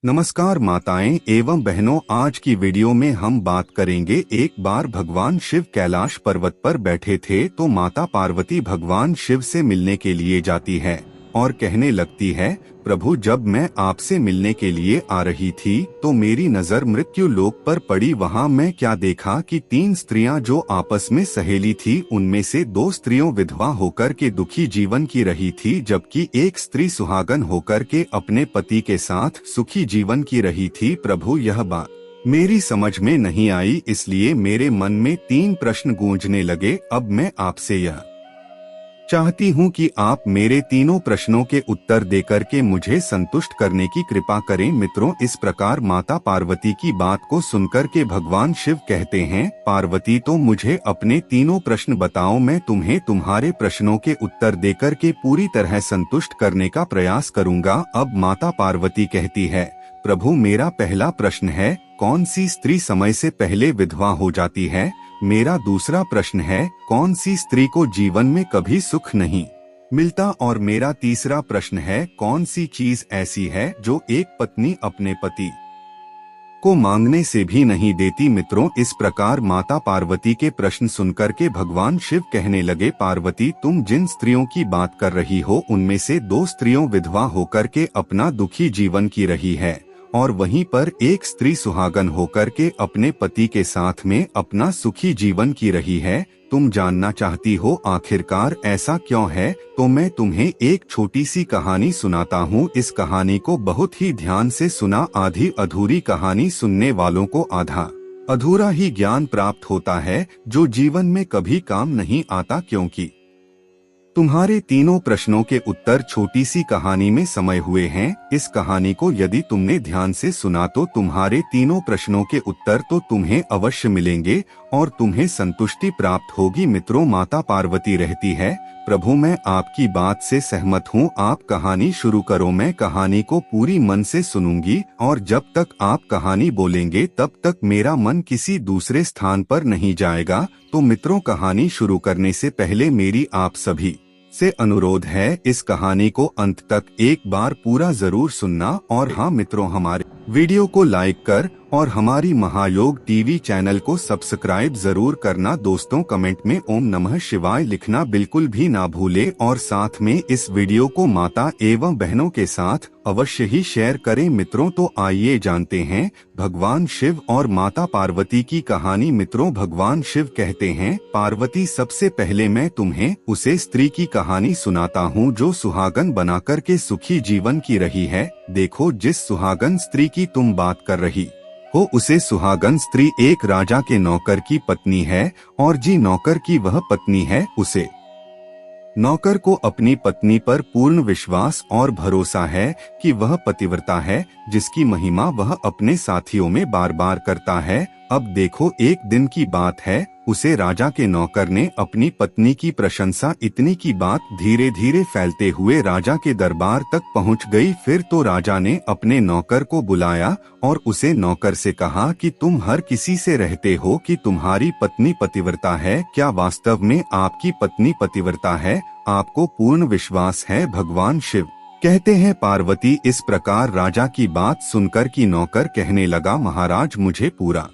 नमस्कार माताएं एवं बहनों, आज की वीडियो में हम बात करेंगे। एक बार भगवान शिव कैलाश पर्वत पर बैठे थे तो माता पार्वती भगवान शिव से मिलने के लिए जाती है और कहने लगती है, प्रभु जब मैं आपसे मिलने के लिए आ रही थी तो मेरी नजर मृत्यु लोक पर पड़ी। वहां मैं क्या देखा कि 3 स्त्रियां जो आपस में सहेली थी, उनमें से 2 स्त्रियों विधवा होकर के दुखी जीवन की रही थी, जबकि एक स्त्री सुहागन होकर के अपने पति के साथ सुखी जीवन की रही थी। प्रभु यह बात मेरी समझ में नहीं आई, इसलिए मेरे मन में 3 प्रश्न गूंजने लगे। अब मैं आपसे यह चाहती हूँ कि आप मेरे तीनों प्रश्नों के उत्तर देकर के मुझे संतुष्ट करने की कृपा करें। मित्रों, इस प्रकार माता पार्वती की बात को सुनकर के भगवान शिव कहते हैं, पार्वती तो मुझे अपने तीनों प्रश्न बताओ, मैं तुम्हें तुम्हारे प्रश्नों के उत्तर देकर के पूरी तरह संतुष्ट करने का प्रयास करूँगा। अब माता पार्वती कहती है, प्रभु मेरा पहला प्रश्न है, कौन सी स्त्री समय से पहले विधवा हो जाती है? मेरा दूसरा प्रश्न है, कौन सी स्त्री को जीवन में कभी सुख नहीं मिलता? और मेरा तीसरा प्रश्न है, कौन सी चीज ऐसी है जो एक पत्नी अपने पति को मांगने से भी नहीं देती? मित्रों, इस प्रकार माता पार्वती के प्रश्न सुनकर के भगवान शिव कहने लगे, पार्वती तुम जिन स्त्रियों की बात कर रही हो उनमें से 2 स्त्रियों विधवा होकर के अपना दुखी जीवन की रही है और वहीं पर एक स्त्री सुहागन होकर के अपने पति के साथ में अपना सुखी जीवन की रही है। तुम जानना चाहती हो आखिरकार ऐसा क्यों है? तो मैं तुम्हें एक छोटी सी कहानी सुनाता हूँ। इस कहानी को बहुत ही ध्यान से सुना। आधी अधूरी कहानी सुनने वालों को आधा अधूरा ही ज्ञान प्राप्त होता है, जो जीवन में कभी काम नहीं आता, क्योंकि तुम्हारे तीनों प्रश्नों के उत्तर छोटी सी कहानी में समाये हुए हैं। इस कहानी को यदि तुमने ध्यान से सुना तो तुम्हारे तीनों प्रश्नों के उत्तर तो तुम्हें अवश्य मिलेंगे और तुम्हें संतुष्टि प्राप्त होगी। मित्रों, माता पार्वती रहती है, प्रभु मैं आपकी बात से सहमत हूँ, आप कहानी शुरू करो, मैं कहानी को पूरी मन से सुनूंगी और जब तक आप कहानी बोलेंगे तब तक मेरा मन किसी दूसरे स्थान पर नहीं जाएगा। तो मित्रों, कहानी शुरू करने से पहले मेरी आप सभी से अनुरोध है, इस कहानी को अंत तक एक बार पूरा जरूर सुनना। और हाँ मित्रों, हमारे वीडियो को लाइक कर और हमारी महायोग टीवी चैनल को सब्सक्राइब जरूर करना। दोस्तों, कमेंट में ओम नमः शिवाय लिखना बिल्कुल भी ना भूले और साथ में इस वीडियो को माता एवं बहनों के साथ अवश्य ही शेयर करें। मित्रों, तो आइए जानते हैं भगवान शिव और माता पार्वती की कहानी। मित्रों, भगवान शिव कहते हैं, पार्वती सबसे पहले मैं तुम्हें उसे स्त्री की कहानी सुनाता हूँ जो सुहागन बनाकर के सुखी जीवन की रही है। देखो, जिस सुहागन स्त्री की तुम बात कर रही हो उसे सुहागन स्त्री एक राजा के नौकर की पत्नी है और जी नौकर की वह पत्नी है, उसे नौकर को अपनी पत्नी पर पूर्ण विश्वास और भरोसा है कि वह पतिव्रता है, जिसकी महिमा वह अपने साथियों में बार बार करता है। अब देखो, एक दिन की बात है, उसे राजा के नौकर ने अपनी पत्नी की प्रशंसा इतनी की बात धीरे धीरे फैलते हुए राजा के दरबार तक पहुंच गई। फिर तो राजा ने अपने नौकर को बुलाया और उसे नौकर से कहा कि तुम हर किसी से रहते हो कि तुम्हारी पत्नी पतिव्रता है, क्या वास्तव में आपकी पत्नी पतिव्रता है? आपको पूर्ण विश्वास है? भगवान शिव कहते हैं, पार्वती इस प्रकार राजा की बात सुनकर कि नौकर कहने लगा, महाराज मुझे पूरा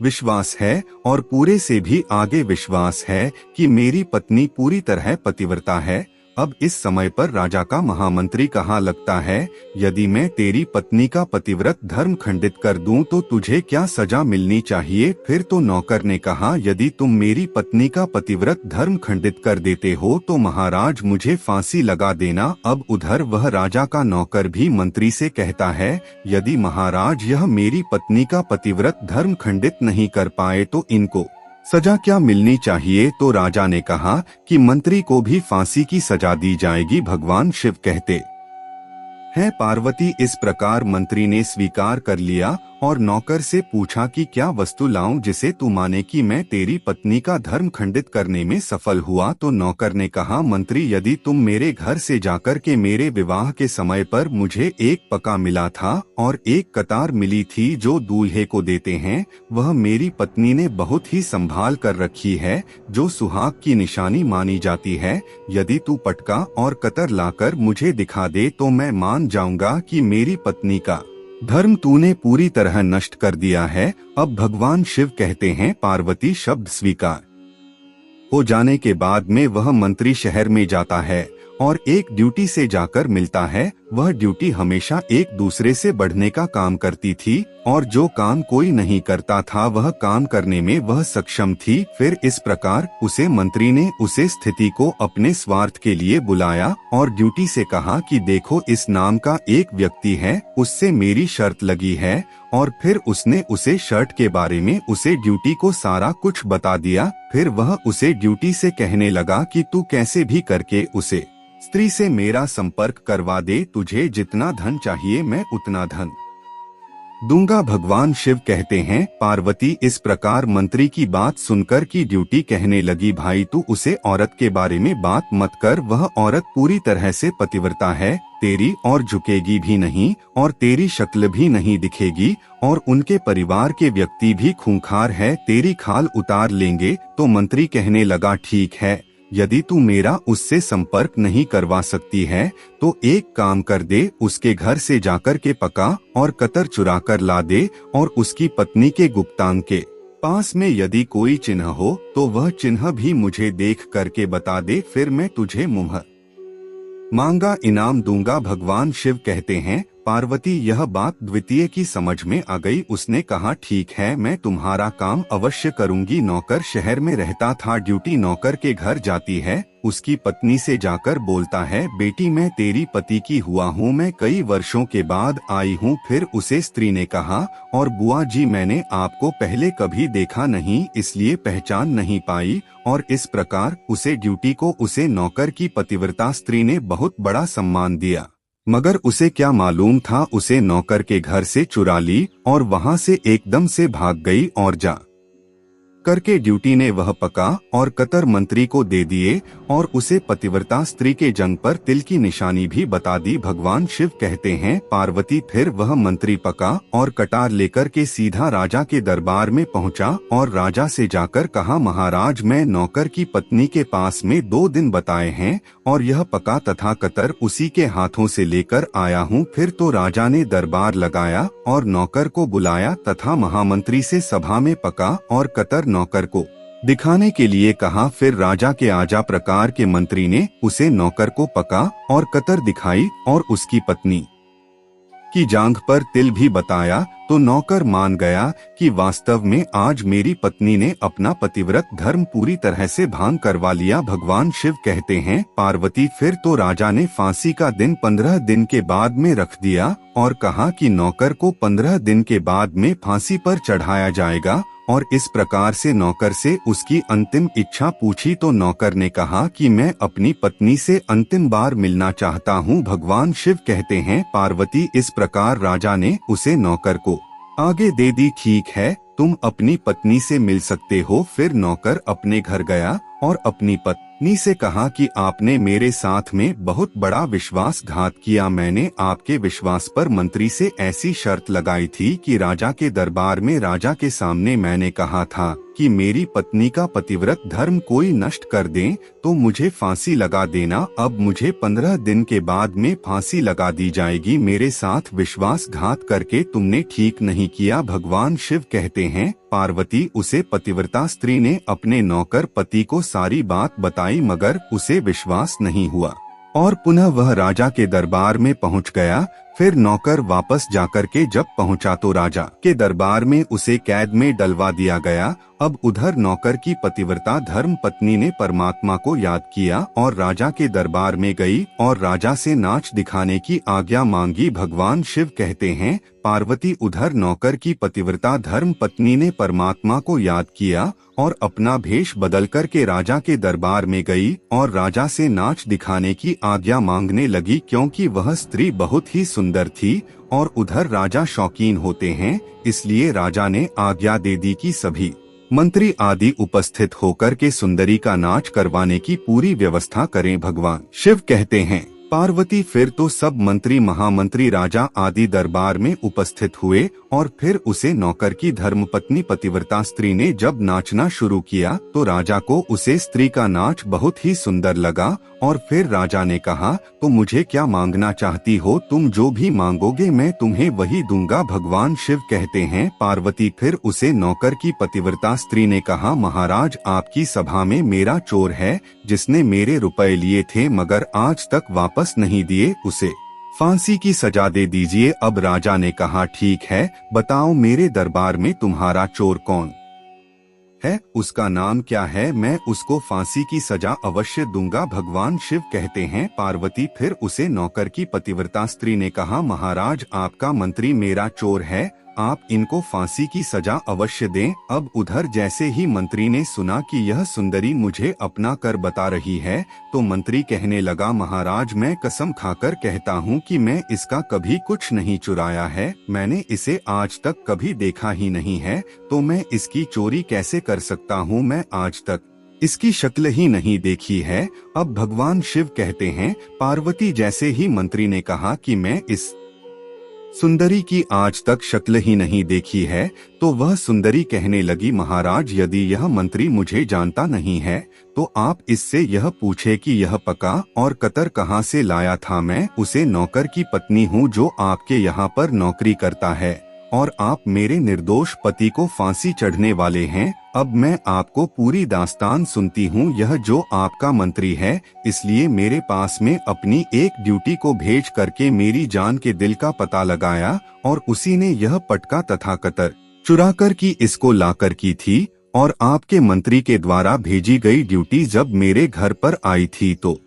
विश्वास है और पूरे से भी आगे विश्वास है कि मेरी पत्नी पूरी तरह पतिव्रता है। अब इस समय पर राजा का महामंत्री कहाँ लगता है, यदि मैं तेरी पत्नी का पतिव्रत धर्म खंडित कर दूं तो तुझे क्या सजा मिलनी चाहिए? फिर तो नौकर ने कहा, यदि तुम मेरी पत्नी का पतिव्रत धर्म खंडित कर देते हो तो महाराज मुझे फांसी लगा देना। अब उधर वह राजा का नौकर भी मंत्री से कहता है, यदि महाराज यह मेरी पत्नी का पतिव्रत धर्म खंडित नहीं कर पाए तो इनको सजा क्या मिलनी चाहिए? तो राजा ने कहा कि मंत्री को भी फांसी की सजा दी जाएगी। भगवान शिव कहते हैं, पार्वती इस प्रकार मंत्री ने स्वीकार कर लिया और नौकर से पूछा कि क्या वस्तु लाऊं जिसे तू माने कि मैं तेरी पत्नी का धर्म खंडित करने में सफल हुआ। तो नौकर ने कहा, मंत्री, यदि तुम मेरे घर से जाकर के मेरे विवाह के समय पर मुझे एक पका मिला था और एक कतार मिली थी जो दूल्हे को देते हैं, वह मेरी पत्नी ने बहुत ही संभाल कर रखी है, जो सुहाग की निशानी मानी जाती है। यदि तू पटका और कतर लाकर मुझे दिखा दे तो मैं मान जाऊंगा कि मेरी पत्नी का धर्म तूने पूरी तरह नष्ट कर दिया है। अब भगवान शिव कहते हैं, पार्वती शब्द स्वीकार हो जाने के बाद में वह मंत्री शहर में जाता है और एक ड्यूटी से जाकर मिलता है। वह ड्यूटी हमेशा एक दूसरे से बढ़ने का काम करती थी और जो काम कोई नहीं करता था वह काम करने में वह सक्षम थी। फिर इस प्रकार उसे मंत्री ने उसे स्थिति को अपने स्वार्थ के लिए बुलाया और ड्यूटी से कहा कि देखो, इस नाम का एक व्यक्ति है, उससे मेरी शर्त लगी है। और फिर उसने उसे शर्त के बारे में उसे ड्यूटी को सारा कुछ बता दिया। फिर वह उसे ड्यूटी से कहने लगा कि तू कैसे भी करके उसे स्त्री से मेरा संपर्क करवा दे, तुझे जितना धन चाहिए मैं उतना धन दूंगा। भगवान शिव कहते हैं, पार्वती इस प्रकार मंत्री की बात सुनकर की ड्यूटी कहने लगी, भाई तू उसे औरत के बारे में बात मत कर, वह औरत पूरी तरह से पतिव्रता है, तेरी और झुकेगी भी नहीं और तेरी शक्ल भी नहीं दिखेगी और उनके परिवार के व्यक्ति भी खूंखार है, तेरी खाल उतार लेंगे। तो मंत्री कहने लगा, ठीक है, यदि तू मेरा उससे संपर्क नहीं करवा सकती है तो एक काम कर दे, उसके घर से जाकर के पका और कतर चुरा कर ला दे और उसकी पत्नी के गुप्तांग के पास में यदि कोई चिन्ह हो तो वह चिन्ह भी मुझे देख करके बता दे, फिर मैं तुझे मुँह मांगा इनाम दूंगा। भगवान शिव कहते हैं, पार्वती यह बात द्वितीय की समझ में आ गई। उसने कहा, ठीक है, मैं तुम्हारा काम अवश्य करूंगी। नौकर शहर में रहता था, ड्यूटी नौकर के घर जाती है, उसकी पत्नी से जाकर बोलता है, बेटी मैं तेरी पति की हुआ हूँ, मैं कई वर्षों के बाद आई हूँ। फिर उसे स्त्री ने कहा, और बुआ जी मैंने आपको पहले कभी देखा नहीं इसलिए पहचान नहीं पाई। और इस प्रकार उसे ड्यूटी को उसे नौकर की पतिव्रता स्त्री ने बहुत बड़ा सम्मान दिया, मगर उसे क्या मालूम था, उसे नौकर के घर से चुरा ली और वहां से एकदम से भाग गई और जा करके ड्यूटी ने वह पका और कतर मंत्री को दे दिए और उसे पतिव्रता स्त्री के जंग पर तिल की निशानी भी बता दी। भगवान शिव कहते हैं, पार्वती फिर वह मंत्री पका और कटार लेकर के सीधा राजा के दरबार में पहुंचा और राजा से जाकर कहा, महाराज मैं नौकर की पत्नी के पास में 2 दिन बताए हैं और यह पका तथा कतर उसी के हाथों से लेकर आया हूँ। फिर तो राजा ने दरबार लगाया और नौकर को बुलाया तथा महामंत्री से सभा में पका और कतर नौकर को दिखाने के लिए कहा। फिर राजा के आजा प्रकार के मंत्री ने उसे नौकर को पका और कतर दिखाई और उसकी पत्नी की जांघ पर तिल भी बताया। तो नौकर मान गया कि वास्तव में आज मेरी पत्नी ने अपना पतिव्रत धर्म पूरी तरह से भांग करवा लिया। भगवान शिव कहते हैं, पार्वती फिर तो राजा ने फांसी का दिन 15 दिन के बाद में रख दिया और कहा कि नौकर को 15 दिन के बाद में फांसी पर चढ़ाया जाएगा। और इस प्रकार से नौकर से उसकी अंतिम इच्छा पूछी तो नौकर ने कहा कि मैं अपनी पत्नी से अंतिम बार मिलना चाहता हूँ। भगवान शिव कहते हैं, पार्वती इस प्रकार राजा ने उसे नौकर को आगे दे दी। ठीक है, तुम अपनी पत्नी से मिल सकते हो। फिर नौकर अपने घर गया और अपनी पत्नी से कहा कि आपने मेरे साथ में बहुत बड़ा विश्वासघात किया। मैंने आपके विश्वास पर मंत्री से ऐसी शर्त लगाई थी कि राजा के दरबार में राजा के सामने मैंने कहा था कि मेरी पत्नी का पतिव्रत धर्म कोई नष्ट कर दे तो मुझे फांसी लगा देना। अब मुझे 15 दिन के बाद में फांसी लगा दी जाएगी। मेरे साथ विश्वासघात करके तुमने ठीक नहीं किया। भगवान शिव कहते हैं, पार्वती उसे पतिव्रता स्त्री ने अपने नौकर पति को सारी बात बताई, मगर उसे विश्वास नहीं हुआ और पुनः वह राजा के दरबार में पहुंच गया। फिर नौकर वापस जाकर के जब पहुंचा तो राजा के दरबार में उसे कैद में डलवा दिया गया। अब उधर नौकर की पतिव्रता धर्म पत्नी ने परमात्मा को याद किया और राजा के दरबार में गई और राजा से नाच दिखाने की आज्ञा मांगी। भगवान शिव कहते हैं, पार्वती उधर नौकर की पतिव्रता धर्म पत्नी ने परमात्मा को याद किया और अपना भेष बदल कर के राजा के दरबार में गई और राजा से नाच दिखाने की आज्ञा मांगने लगी, क्योंकि वह स्त्री बहुत ही सुंदर थी और उधर राजा शौकीन होते हैं, इसलिए राजा ने आज्ञा दे दी कि सभी मंत्री आदि उपस्थित होकर के सुंदरी का नाच करवाने की पूरी व्यवस्था करें। भगवान शिव कहते हैं, पार्वती फिर तो सब मंत्री महामंत्री राजा आदि दरबार में उपस्थित हुए और फिर उसे नौकर की धर्मपत्नी पतिव्रता स्त्री ने जब नाचना शुरू किया तो राजा को उसे स्त्री का नाच बहुत ही सुंदर लगा और फिर राजा ने कहा, तो मुझे क्या मांगना चाहती हो? तुम जो भी मांगोगे मैं तुम्हें वही दूंगा। भगवान शिव कहते हैं, पार्वती फिर उसे नौकर की पतिव्रता स्त्री ने कहा, महाराज आपकी सभा में मेरा चोर है जिसने मेरे रुपए लिए थे मगर आज तक वापस नहीं दिए, उसे फांसी की सजा दे दीजिए। अब राजा ने कहा, ठीक है, बताओ मेरे दरबार में तुम्हारा चोर कौन है, उसका नाम क्या है, मैं उसको फांसी की सजा अवश्य दूंगा। भगवान शिव कहते हैं, पार्वती फिर उसे नौकर की पतिव्रता स्त्री ने कहा, महाराज आपका मंत्री मेरा चोर है, आप इनको फांसी की सजा अवश्य दें। अब उधर जैसे ही मंत्री ने सुना कि यह सुंदरी मुझे अपना कर बता रही है तो मंत्री कहने लगा, महाराज मैं कसम खाकर कहता हूँ कि मैं इसका कभी कुछ नहीं चुराया है, मैंने इसे आज तक कभी देखा ही नहीं है, तो मैं इसकी चोरी कैसे कर सकता हूँ, मैं आज तक इसकी शक्ल ही नहीं देखी है। अब भगवान शिव कहते हैं, पार्वती जैसे ही मंत्री ने कहा कि मैं इस सुंदरी की आज तक शक्ल ही नहीं देखी है तो वह सुंदरी कहने लगी, महाराज यदि यह मंत्री मुझे जानता नहीं है तो आप इससे यह पूछे कि यह पका और कतर कहाँ से लाया था, मैं उसे नौकर की पत्नी हूँ जो आपके यहाँ पर नौकरी करता है और आप मेरे निर्दोष पति को फांसी चढ़ने वाले हैं। अब मैं आपको पूरी दास्तान सुनती हूँ। यह जो आपका मंत्री है इसलिए मेरे पास में अपनी एक ड्यूटी को भेज करके मेरी जान के दिल का पता लगाया और उसी ने यह पटका तथा कतर चुरा कर की इसको लाकर की थी और आपके मंत्री के द्वारा भेजी गई ड्यूटी जब मेरे घर पर आई थी तो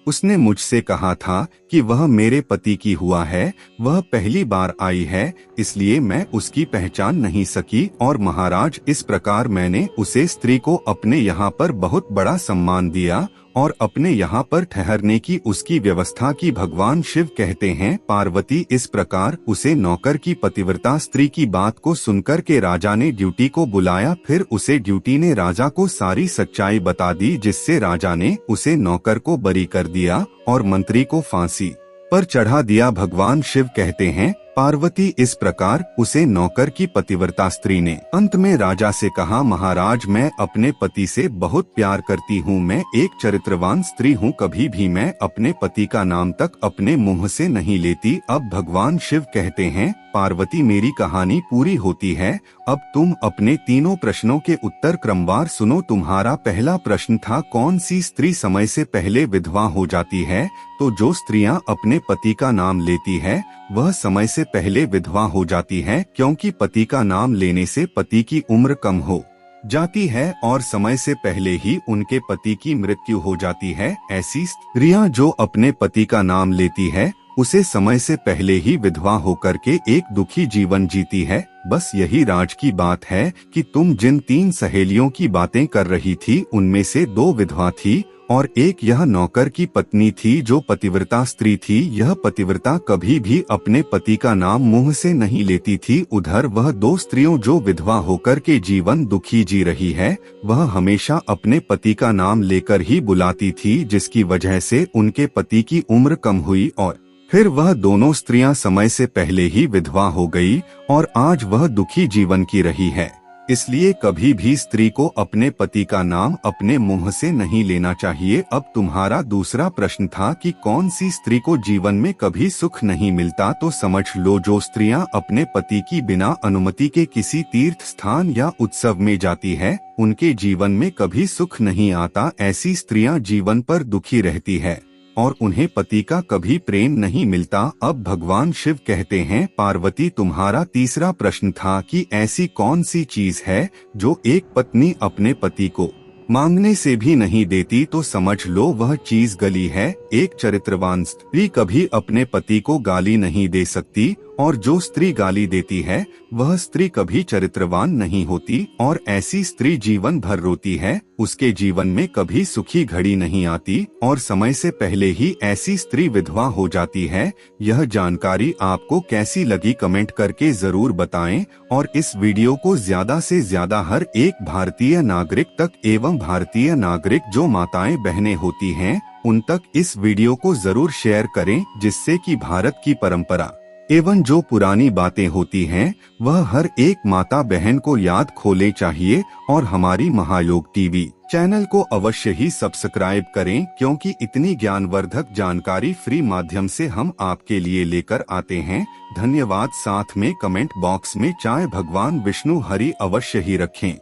उसने मुझसे कहा था कि वह मेरे पति की हुआ है, वह पहली बार आई है इसलिए मैं उसकी पहचान नहीं सकी और महाराज इस प्रकार मैंने उसे स्त्री को अपने यहाँ पर बहुत बड़ा सम्मान दिया और अपने यहाँ पर ठहरने की उसकी व्यवस्था की। भगवान शिव कहते हैं, पार्वती इस प्रकार उसे नौकर की पतिव्रता स्त्री की बात को सुनकर के राजा ने ड्यूटी को बुलाया, फिर उसे ड्यूटी ने राजा को सारी सच्चाई बता दी जिससे राजा ने उसे नौकर को बरी कर दिया और मंत्री को फांसी पर चढ़ा दिया। भगवान शिव कहते हैं, पार्वती इस प्रकार उसे नौकर की पतिव्रता स्त्री ने अंत में राजा से कहा, महाराज मैं अपने पति से बहुत प्यार करती हूँ, मैं एक चरित्रवान स्त्री हूँ, कभी भी मैं अपने पति का नाम तक अपने मुंह से नहीं लेती। अब भगवान शिव कहते हैं, पार्वती मेरी कहानी पूरी होती है, अब तुम अपने तीनों प्रश्नों के उत्तर क्रमवार सुनो। तुम्हारा पहला प्रश्न था, कौन सी स्त्री समय से पहले विधवा हो जाती है? तो जो स्त्रियां अपने पति का नाम लेती है वह समय से पहले विधवा हो जाती है, क्योंकि पति का नाम लेने से पति की उम्र कम हो जाती है और समय से पहले ही उनके पति की मृत्यु हो जाती है। ऐसी स्त्रियां जो अपने पति का नाम लेती है उसे समय से पहले ही विधवा होकर के एक दुखी जीवन जीती है। बस यही राज की बात है कि तुम जिन 3 सहेलियों की बातें कर रही थी उनमें से 2 विधवा थी और एक यह नौकर की पत्नी थी जो पतिव्रता स्त्री थी। यह पतिव्रता कभी भी अपने पति का नाम मुंह से नहीं लेती थी। उधर वह 2 स्त्रियों जो विधवा होकर के जीवन दुखी जी रही है वह हमेशा अपने पति का नाम लेकर ही बुलाती थी, जिसकी वजह से उनके पति की उम्र कम हुई और फिर वह दोनों स्त्रियां समय से पहले ही विधवा हो गई और आज वह दुखी जीवन की रही है। इसलिए कभी भी स्त्री को अपने पति का नाम अपने मुंह से नहीं लेना चाहिए। अब तुम्हारा दूसरा प्रश्न था कि कौन सी स्त्री को जीवन में कभी सुख नहीं मिलता, तो समझ लो जो स्त्रियां अपने पति की बिना अनुमति के किसी तीर्थ स्थान या उत्सव में जाती है उनके जीवन में कभी सुख नहीं आता। ऐसी स्त्रियां जीवन पर दुखी रहती है और उन्हें पति का कभी प्रेम नहीं मिलता। अब भगवान शिव कहते हैं, पार्वती तुम्हारा तीसरा प्रश्न था कि ऐसी कौन सी चीज है जो एक पत्नी अपने पति को मांगने से भी नहीं देती, तो समझ लो वह चीज गली है। एक चरित्रवान स्त्री कभी अपने पति को गाली नहीं दे सकती और जो स्त्री गाली देती है वह स्त्री कभी चरित्रवान नहीं होती, और ऐसी स्त्री जीवन भर रोती है, उसके जीवन में कभी सुखी घड़ी नहीं आती, और समय से पहले ही ऐसी स्त्री विधवा हो जाती है। यह जानकारी आपको कैसी लगी कमेंट करके जरूर बताएं, और इस वीडियो को ज्यादा से ज्यादा हर एक भारतीय नागरिक तक एवं भारतीय नागरिक जो माताएं बहनें होती हैं उन तक इस वीडियो को जरूर शेयर करें, जिससे कि भारत की परंपरा एवं जो पुरानी बातें होती हैं वह हर एक माता बहन को याद खोले चाहिए। और हमारी महायोग टीवी चैनल को अवश्य ही सब्सक्राइब करें, क्योंकि इतनी ज्ञानवर्धक जानकारी फ्री माध्यम से हम आपके लिए लेकर आते हैं। धन्यवाद। साथ में कमेंट बॉक्स में चाहे भगवान विष्णु हरि अवश्य ही रखें।